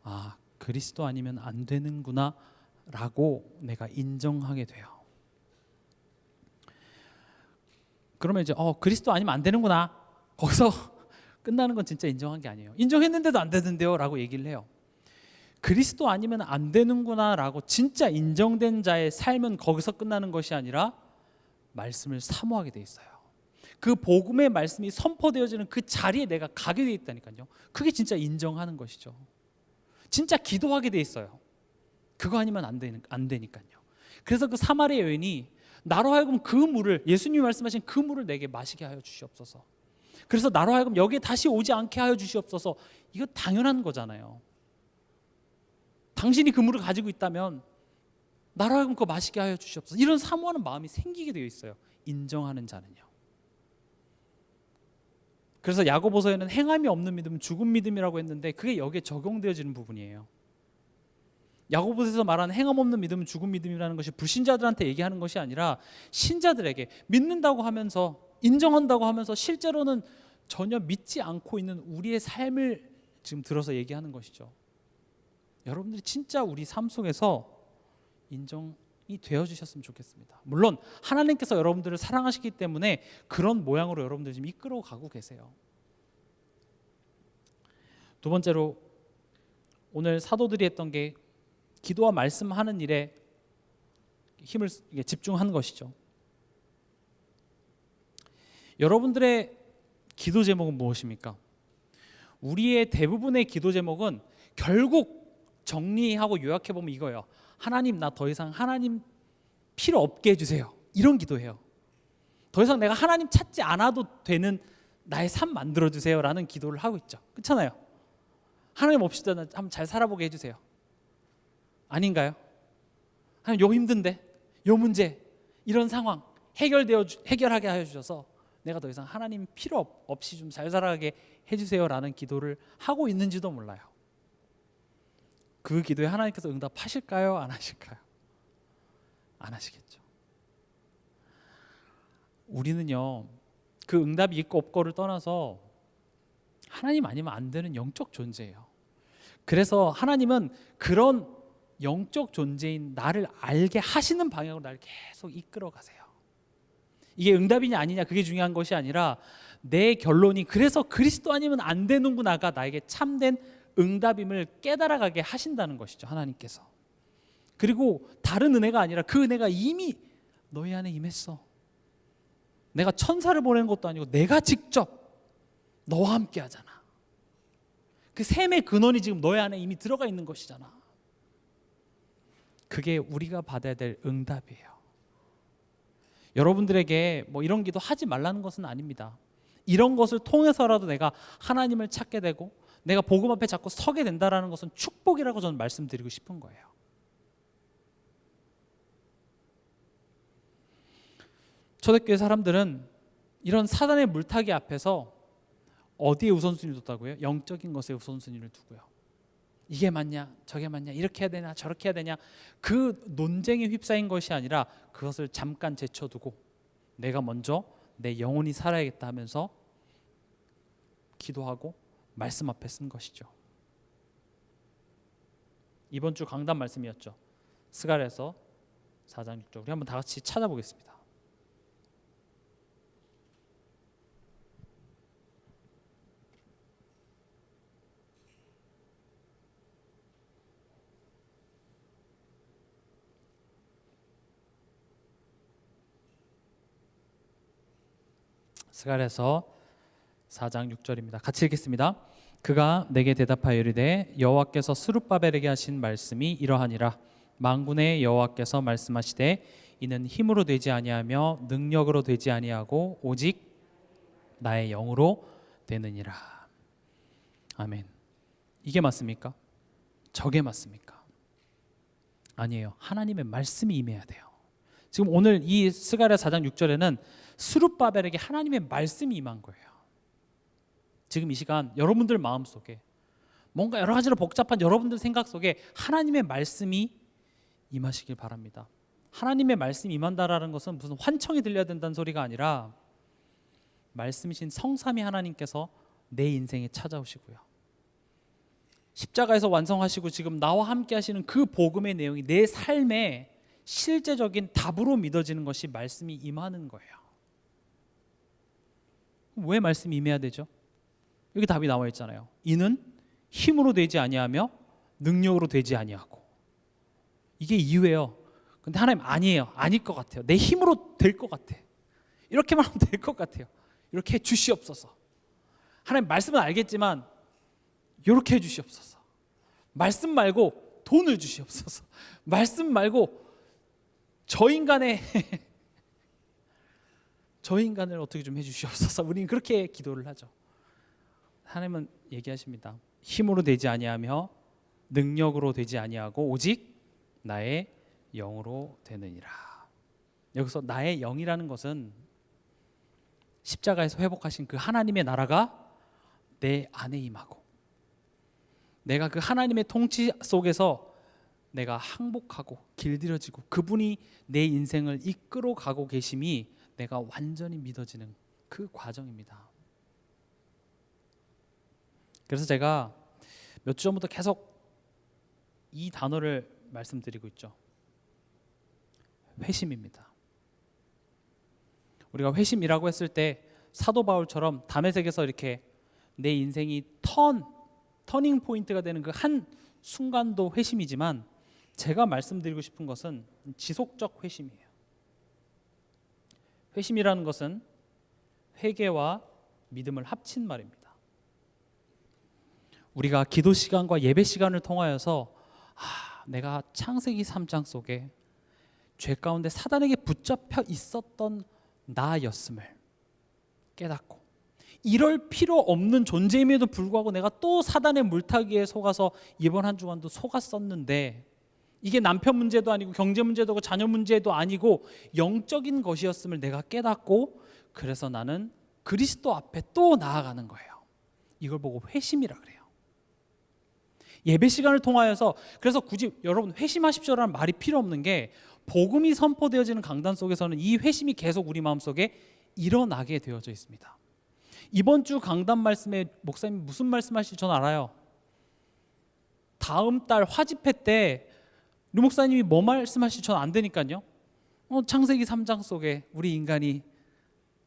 Speaker 1: 아 그리스도 아니면 안 되는구나 라고 내가 인정하게 돼요. 그러면 이제 그리스도 아니면 안 되는구나 거기서 끝나는 건 진짜 인정한 게 아니에요. 인정했는데도 안 되는데요 라고 얘기를 해요. 그리스도 아니면 안 되는구나 라고 진짜 인정된 자의 삶은 거기서 끝나는 것이 아니라 말씀을 사모하게 돼 있어요. 그 복음의 말씀이 선포되어지는 그 자리에 내가 가게 돼 있다니까요. 그게 진짜 인정하는 것이죠. 진짜 기도하게 돼 있어요. 그거 아니면 안 되니까요. 그래서 그 사마리아 여인이 나로 하여금 그 물을 예수님이 말씀하신 그 물을 내게 마시게 하여 주시옵소서. 그래서 나로 하여금 여기에 다시 오지 않게 하여 주시옵소서. 이거 당연한 거잖아요. 당신이 그 물을 가지고 있다면 나로 하여금 그거 마시게 하여 주시옵소서. 이런 사모하는 마음이 생기게 되어 있어요. 인정하는 자는요. 그래서 야고보서에는 행함이 없는 믿음은 죽은 믿음이라고 했는데 그게 여기에 적용되어지는 부분이에요. 야고보서에서 말하는 행함 없는 믿음은 죽은 믿음이라는 것이 불신자들한테 얘기하는 것이 아니라 신자들에게 믿는다고 하면서 인정한다고 하면서 실제로는 전혀 믿지 않고 있는 우리의 삶을 지금 들어서 얘기하는 것이죠. 여러분들이 진짜 우리 삶 속에서 인정이 되어주셨으면 좋겠습니다. 물론 하나님께서 여러분들을 사랑하시기 때문에 그런 모양으로 여러분들 지금 이끌어가고 계세요. 두 번째로 오늘 사도들이 했던 게 기도와 말씀하는 일에 힘을 집중한 것이죠. 여러분들의 기도 제목은 무엇입니까? 우리의 대부분의 기도 제목은 결국 정리하고 요약해 보면 이거예요. 하나님, 나 더 이상 하나님 필요 없게 해주세요. 이런 기도해요. 더 이상 내가 하나님 찾지 않아도 되는 나의 삶 만들어주세요 라는 기도를 하고 있죠. 그렇잖아요. 하나님 없이도 한번 잘 살아보게 해주세요. 아닌가요? 하나님 요 힘든데, 요 문제, 이런 상황 해결하게 하여 주셔서 내가 더 이상 하나님 필요 없이 좀 잘 살아가게 해주세요 라는 기도를 하고 있는지도 몰라요. 그 기도에 하나님께서 응답하실까요? 안 하실까요? 안 하시겠죠. 우리는요, 그 응답이 있고 없고를 떠나서 하나님 아니면 안 되는 영적 존재예요. 그래서 하나님은 그런 영적 존재인 나를 알게 하시는 방향으로 나를 계속 이끌어 가세요. 이게 응답이냐 아니냐 그게 중요한 것이 아니라 내 결론이 그래서 그리스도 아니면 안 되는구나가 나에게 참된 응답임을 깨달아가게 하신다는 것이죠. 하나님께서. 그리고 다른 은혜가 아니라 그 은혜가 이미 너희 안에 임했어. 내가 천사를 보내는 것도 아니고 내가 직접 너와 함께 하잖아. 그 샘의 근원이 지금 너희 안에 이미 들어가 있는 것이잖아. 그게 우리가 받아야 될 응답이에요. 여러분들에게 뭐 이런 기도 하지 말라는 것은 아닙니다. 이런 것을 통해서라도 내가 하나님을 찾게 되고 내가 복음 앞에 자꾸 서게 된다는 것은 축복이라고 저는 말씀드리고 싶은 거예요. 초대교회 사람들은 이런 사단의 물타기 앞에서 어디에 우선순위를 뒀다고요? 영적인 것에 우선순위를 두고요. 이게 맞냐 저게 맞냐 이렇게 해야 되냐 저렇게 해야 되냐 그 논쟁에 휩싸인 것이 아니라 그것을 잠깐 제쳐두고 내가 먼저 내 영혼이 살아야겠다 하면서 기도하고 말씀 앞에 쓴 것이죠. 이번 주 강단 말씀이었죠. 스가랴서 4장 6절 우리 한번 다 같이 찾아보겠습니다. 스가랴서 4장 6절입니다. 같이 읽겠습니다. 그가 내게 대답하여 이르되 여호와께서 스룹바벨에게 하신 말씀이 이러하니라. 만군의 여호와께서 말씀하시되 이는 힘으로 되지 아니하며 능력으로 되지 아니하고 오직 나의 영으로 되느니라. 아멘. 이게 맞습니까? 저게 맞습니까? 아니에요. 하나님의 말씀이 임해야 돼요. 지금 오늘 이 스가랴 4장 6절에는 스룹바벨에게 하나님의 말씀이 임한 거예요. 지금 이 시간 여러분들 마음속에 뭔가 여러 가지로 복잡한 여러분들 생각 속에 하나님의 말씀이 임하시길 바랍니다. 하나님의 말씀이 임한다라는 것은 무슨 환청이 들려야 된다는 소리가 아니라 말씀이신 성삼위 하나님께서 내 인생에 찾아오시고요. 십자가에서 완성하시고 지금 나와 함께 하시는 그 복음의 내용이 내 삶에 실제적인 답으로 믿어지는 것이 말씀이 임하는 거예요. 왜 말씀이 임해야 되죠? 여기 답이 나와 있잖아요. 이는 힘으로 되지 아니하며 능력으로 되지 아니하고. 이게 이유예요. 근데 하나님 아니에요. 아닐 것 같아요. 내 힘으로 될 것 같아. 이렇게만 하면 될 것 같아요. 이렇게 해 주시옵소서. 하나님 말씀은 알겠지만 이렇게 해 주시옵소서. 말씀 말고 돈을 주시옵소서. 말씀 말고 저 인간을 어떻게 좀 해주시옵소서. 우리는 그렇게 기도를 하죠. 하나님은 얘기하십니다. 힘으로 되지 아니하며 능력으로 되지 아니하고 오직 나의 영으로 되느니라. 여기서 나의 영이라는 것은 십자가에서 회복하신 그 하나님의 나라가 내 안에 임하고 내가 그 하나님의 통치 속에서 내가 항복하고 길들여지고 그분이 내 인생을 이끌어 가고 계심이 내가 완전히 믿어지는 그 과정입니다. 그래서 제가 몇 주 전부터 계속 이 단어를 말씀드리고 있죠. 회심입니다. 우리가 회심이라고 했을 때 사도 바울처럼 다메섹에서 이렇게 내 인생이 터닝 포인트가 되는 그 한 순간도 회심이지만 제가 말씀드리고 싶은 것은 지속적 회심이에요. 회심이라는 것은 회개와 믿음을 합친 말입니다. 우리가 기도 시간과 예배 시간을 통하여서 내가 창세기 3장 속에 죄 가운데 사단에게 붙잡혀 있었던 나였음을 깨닫고 이럴 필요 없는 존재임에도 불구하고 내가 또 사단의 물타기에 속아서 이번 한 주간도 속았었는데 이게 남편 문제도 아니고 경제 문제도 아니고 자녀 문제도 아니고 영적인 것이었음을 내가 깨닫고 그래서 나는 그리스도 앞에 또 나아가는 거예요. 이걸 보고 회심이라 그래요. 예배 시간을 통하여서 그래서 굳이 여러분 회심하십시오라는 말이 필요 없는 게 복음이 선포되어지는 강단 속에서는 이 회심이 계속 우리 마음속에 일어나게 되어져 있습니다. 이번 주 강단 말씀에 목사님이 무슨 말씀하실지 저는 알아요. 다음 달 화집회 때 류 목사님이 뭐 말씀하실지 저는 안 되니까요. 창세기 3장 속에 우리 인간이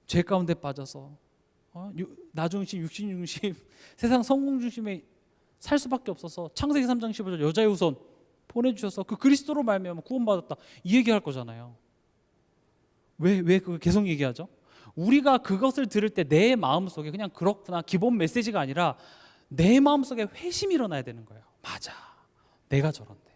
Speaker 1: 죄 가운데 빠져서 나 중심, 육신 중심, 세상 성공 중심에 살 수밖에 없어서 창세기 3장 15절 여자의 후손 보내주셔서 그 그리스도로 말미암아 구원받았다 이 얘기할 거잖아요. 왜 그걸 계속 얘기하죠? 우리가 그것을 들을 때 내 마음속에 그냥 그렇구나 기본 메시지가 아니라 내 마음속에 회심이 일어나야 되는 거예요. 맞아, 내가 저런데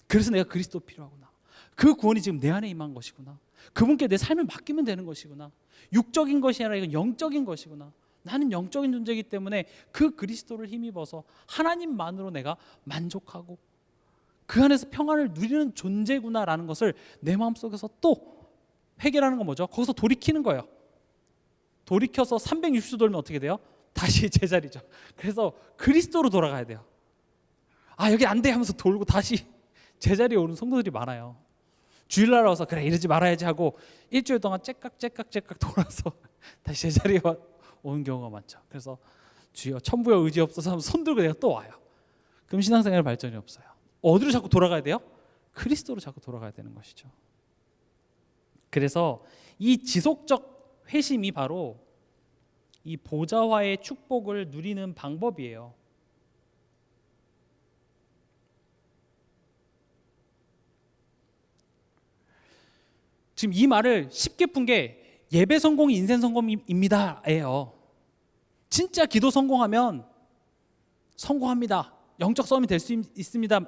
Speaker 1: 그래서 내가 그리스도 필요하구나. 그 구원이 지금 내 안에 임한 것이구나. 그분께 내 삶을 맡기면 되는 것이구나. 육적인 것이 아니라 이건 영적인 것이구나. 나는 영적인 존재이기 때문에 그 그리스도를 힘입어서 하나님만으로 내가 만족하고 그 안에서 평안을 누리는 존재구나라는 것을 내 마음속에서 또 회개라는 건 뭐죠? 거기서 돌이키는 거예요. 돌이켜서 360도 돌면 어떻게 돼요? 다시 제자리죠. 그래서 그리스도로 돌아가야 돼요. 여기 안 돼 하면서 돌고 다시 제자리에 오는 성도들이 많아요. 주일날 와서 그래 이러지 말아야지 하고 일주일 동안 째깍 돌아서 다시 제자리에 오는 경우가 많죠. 그래서 주여 천부여 의지 없어서 하면 손 들고 내가 또 와요. 그럼 신앙생활 발전이 없어요. 어디로 자꾸 돌아가야 돼요? 그리스도로 자꾸 돌아가야 되는 것이죠. 그래서 이 지속적 회심이 바로 이 보좌와의 축복을 누리는 방법이에요. 지금 이 말을 쉽게 푼 게 예배 성공이 인생 성공입니다예요. 진짜 기도 성공하면 성공합니다. 영적 싸움이 될 수 있습니다.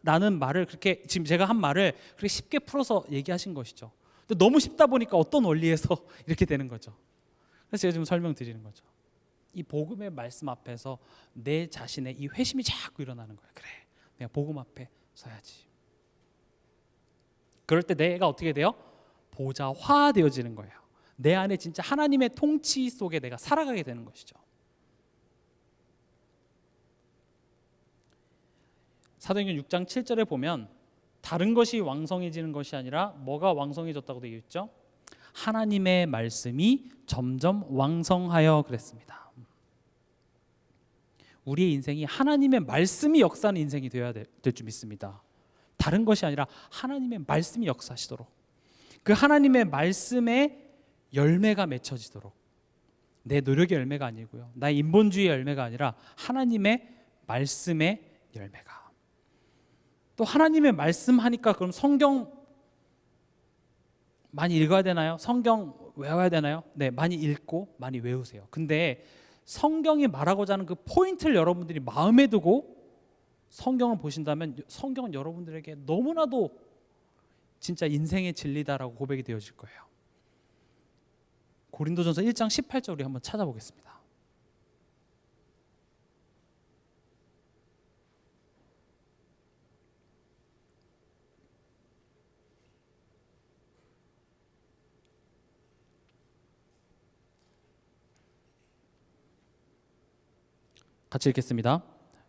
Speaker 1: 라는 말을 그렇게 지금 제가 한 말을 그렇게 쉽게 풀어서 얘기하신 것이죠. 근데 너무 쉽다 보니까 어떤 원리에서 이렇게 되는 거죠. 그래서 제가 지금 설명드리는 거죠. 이 복음의 말씀 앞에서 내 자신의 이 회심이 자꾸 일어나는 거예요. 그래, 내가 복음 앞에 서야지. 그럴 때 내가 어떻게 돼요? 보좌화되어지는 거예요. 내 안에 진짜 하나님의 통치 속에 내가 살아가게 되는 것이죠. 사도행전 6장 7절에 보면 다른 것이 왕성해지는 것이 아니라 뭐가 왕성해졌다고 되어 있죠? 하나님의 말씀이 점점 왕성하여 그랬습니다. 우리의 인생이 하나님의 말씀이 역사하는 인생이 되어야 될 줄 믿습니다. 다른 것이 아니라 하나님의 말씀이 역사하시도록 그 하나님의 말씀에 열매가 맺혀지도록 내 노력의 열매가 아니고요. 나의 인본주의의 열매가 아니라 하나님의 말씀의 열매가. 또 하나님의 말씀 하니까 그럼 성경 많이 읽어야 되나요? 성경 외워야 되나요? 네, 많이 읽고 많이 외우세요. 근데 성경이 말하고자 하는 그 포인트를 여러분들이 마음에 두고 성경을 보신다면 성경은 여러분들에게 너무나도 진짜 인생의 진리다라고 고백이 되어질 거예요. 고린도전서 1장 18절 우리 한번 찾아보겠습니다. 같이 읽겠습니다.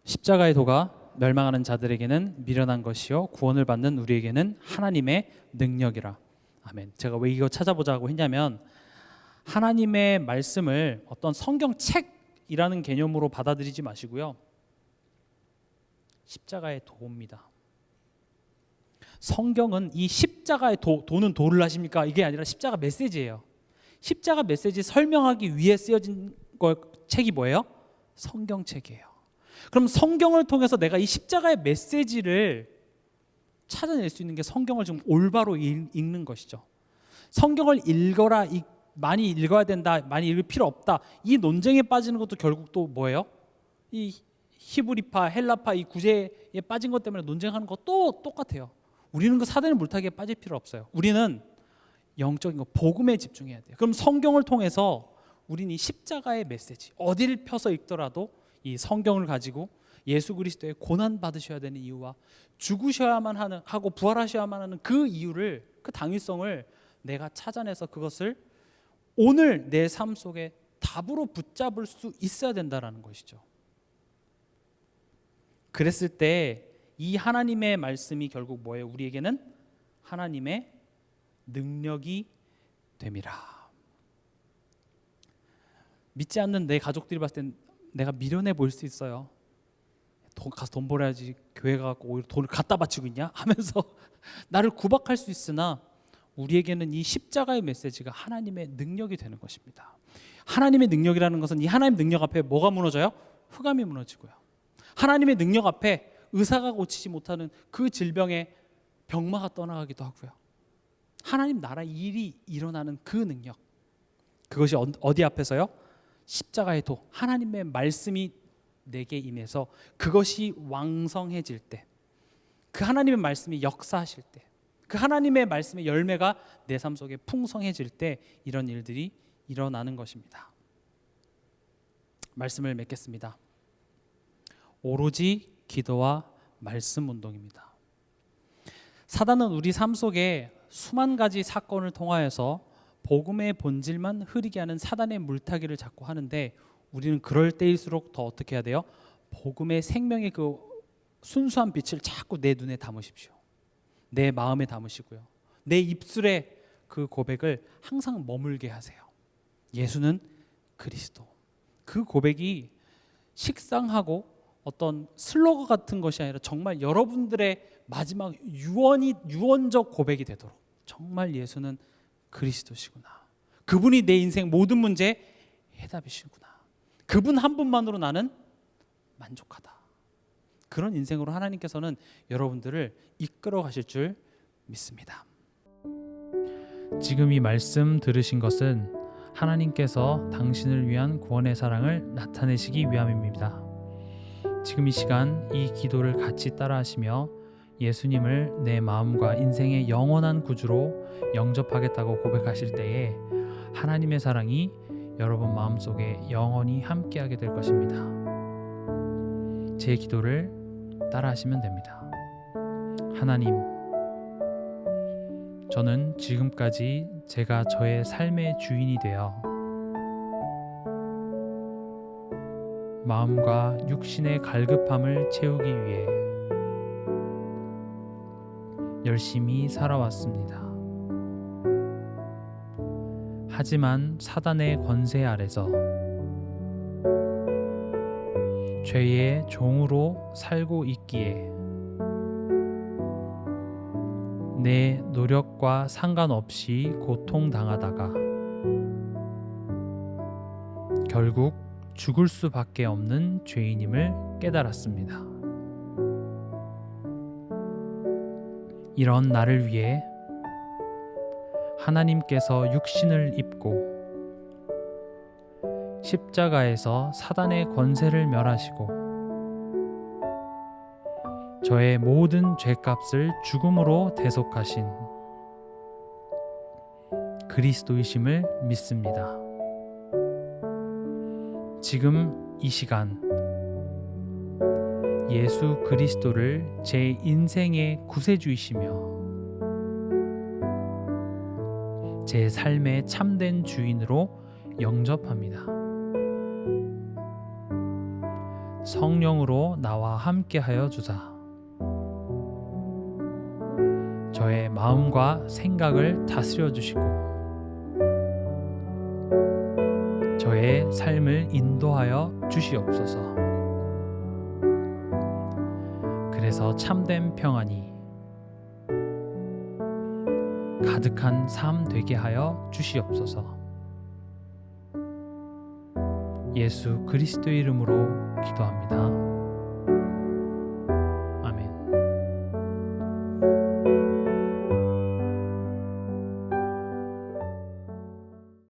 Speaker 1: 십자가의 도가 멸망하는 자들에게는 미련한 것이요 구원을 받는 우리에게는 하나님의 능력이라. 아멘. 제가 왜 이거 찾아보자고 했냐면 하나님의 말씀을 어떤 성경책이라는 개념으로 받아들이지 마시고요. 십자가의 도입니다. 성경은 이 십자가의 도는 도를 아십니까? 이게 아니라 십자가 메시지예요. 십자가 메시지 설명하기 위해 쓰여진 책이 뭐예요? 성경책이에요. 그럼 성경을 통해서 내가 이 십자가의 메시지를 찾아낼 수 있는 게 성경을 좀 올바로 읽는 것이죠. 성경을 읽어라, 많이 읽어야 된다, 많이 읽을 필요 없다, 이 논쟁에 빠지는 것도 결국 또 뭐예요? 이 히브리파, 헬라파 이 구제에 빠진 것 때문에 논쟁하는 것도 똑같아요. 우리는 그 사단의 물타기에 빠질 필요 없어요. 우리는 영적인 거, 복음에 집중해야 돼요. 그럼 성경을 통해서 우리는 이 십자가의 메시지, 어디를 펴서 읽더라도 이 성경을 가지고 예수 그리스도의 고난 받으셔야 되는 이유와 죽으셔야만 하고 부활하셔야만 하는 그 이유를, 그 당위성을 내가 찾아내서 그것을 오늘 내 삶 속에 답으로 붙잡을 수 있어야 된다라는 것이죠. 그랬을 때 이 하나님의 말씀이 결국 뭐예요? 우리에게는 하나님의 능력이 됨이라. 믿지 않는 내 가족들이 봤을 땐 내가 미련해 보일 수 있어요. 가서 돈 벌어야지, 교회 가고 오히려 돈을 갖다 바치고 있냐 하면서 나를 구박할 수 있으나 우리에게는 이 십자가의 메시지가 하나님의 능력이 되는 것입니다. 하나님의 능력이라는 것은 이 하나님의 능력 앞에 뭐가 무너져요? 흑암이 무너지고요. 하나님의 능력 앞에 의사가 고치지 못하는 그 질병의 병마가 떠나가기도 하고요. 하나님 나라 일이 일어나는 그 능력, 그것이 어디 앞에서요? 십자가의 도, 하나님의 말씀이 내게 임해서 그것이 왕성해질 때, 그 하나님의 말씀이 역사하실 때, 그 하나님의 말씀의 열매가 내 삶 속에 풍성해질 때 이런 일들이 일어나는 것입니다. 말씀을 맺겠습니다. 오로지 기도와 말씀 운동입니다. 사단은 우리 삶 속에 수만 가지 사건을 통하여서 복음의 본질만 흐리게 하는 사단의 물타기를 자꾸 하는데, 우리는 그럴 때일수록 더 어떻게 해야 돼요? 복음의 생명의 그 순수한 빛을 자꾸 내 눈에 담으십시오. 내 마음에 담으시고요. 내 입술에 그 고백을 항상 머물게 하세요. 예수는 그리스도. 그 고백이 식상하고 어떤 슬로건 같은 것이 아니라 정말 여러분들의 마지막 유언적 고백이 되도록, 정말 예수는 그리스도시구나, 그분이 내 인생 모든 문제의 해답이시구나, 그분 한 분만으로 나는 만족하다, 그런 인생으로 하나님께서는 여러분들을 이끌어 가실 줄 믿습니다. 지금 이 말씀 들으신 것은 하나님께서 당신을 위한 구원의 사랑을 나타내시기 위함입니다. 지금 이 시간 이 기도를 같이 따라하시며 예수님을 내 마음과 인생의 영원한 구주로 영접하겠다고 고백하실 때에 하나님의 사랑이 여러분 마음속에 영원히 함께하게 될 것입니다. 제 기도를 따라하시면 됩니다. 하나님, 저는 지금까지 제가 저의 삶의 주인이 되어 마음과 육신의 갈급함을 채우기 위해 열심히 살아왔습니다. 하지만 사단의 권세 아래서 죄의 종으로 살고 있기에 내 노력과 상관없이 고통당하다가 결국 죽을 수밖에 없는 죄인임을 깨달았습니다. 이런 나를 위해 하나님께서 육신을 입고 십자가에서 사단의 권세를 멸하시고 저의 모든 죄값을 죽음으로 대속하신 그리스도이심을 믿습니다. 지금 이 시간 예수 그리스도를 제 인생의 구세주이시며 제 삶의 참된 주인으로 영접합니다.
Speaker 2: 성령으로 나와 함께하여 주사. 저의 마음과 생각을 다스려 주시고 저의 삶을 인도하여 주시옵소서. 그래서 참된 평안이 가득한 삶 되게 하여 주시옵소서. 예수 그리스도의 이름으로 기도합니다.